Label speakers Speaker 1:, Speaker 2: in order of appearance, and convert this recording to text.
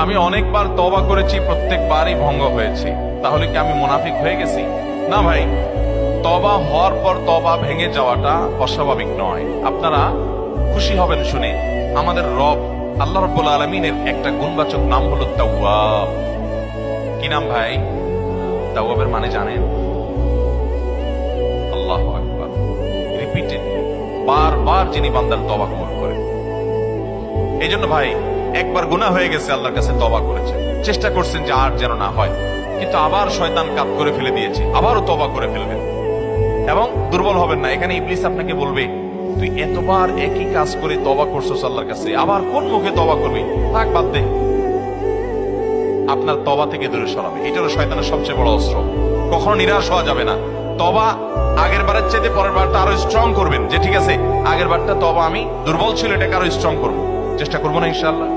Speaker 1: আমি অনেকবার তওবা করেছি, প্রত্যেকবারই ভঙ্গ হয়েছে, তাহলে কি আমি মুনাফিক হয়ে গেছি? না ভাই, তওবা হওয়ার পর তওবা ভেঙে যাওয়াটা অস্বাভাবিক নয়। আপনারা খুশি হবেন শুনে, আমাদের রব আল্লাহ রাব্বুল আলামিনের একটা গুণবাচক নাম হলো তাওয়াব। কি নাম ভাই? তাওয়াবের মানে জানেন? আল্লাহু আকবার। রিপিটেড, বারবার যিনি বান্দার তওবা কবুল করে। এই জন্য ভাই, একবার গুনাহ হয়ে গেছে, আল্লাহর কাছে তওবা করেছেন, চেষ্টা করছেন যে আর যেন না হয়, কিন্তু আবার শয়তান কাত করে ফেলে দিয়েছে, আবারও তওবা করে ফেলবেন এবং দুর্বল হবেন না। এখানে ইবলিস আপনাকে বলবে, তুই এতবার একই কাজ করে তওবা করছস আল্লাহর কাছে, আবার কোন মুখে তওবা করবি? থাক, বাদ দে। আপনার তওবা থেকে দূরে সরাবে। এটা হলো শয়তানের সবচেয়ে বড় অস্ত্র। কখনো নিরাশ হওয়া যাবে না। তওবা আগের বারের চাইতে পরের বারটা আরো স্ট্রং করবেন, যে ঠিক আছে আগের বারটা তওবা আমি দুর্বল ছিল, এটাকে আরো স্ট্রং করবো, চেষ্টা করবো না ইনশাআল্লাহ।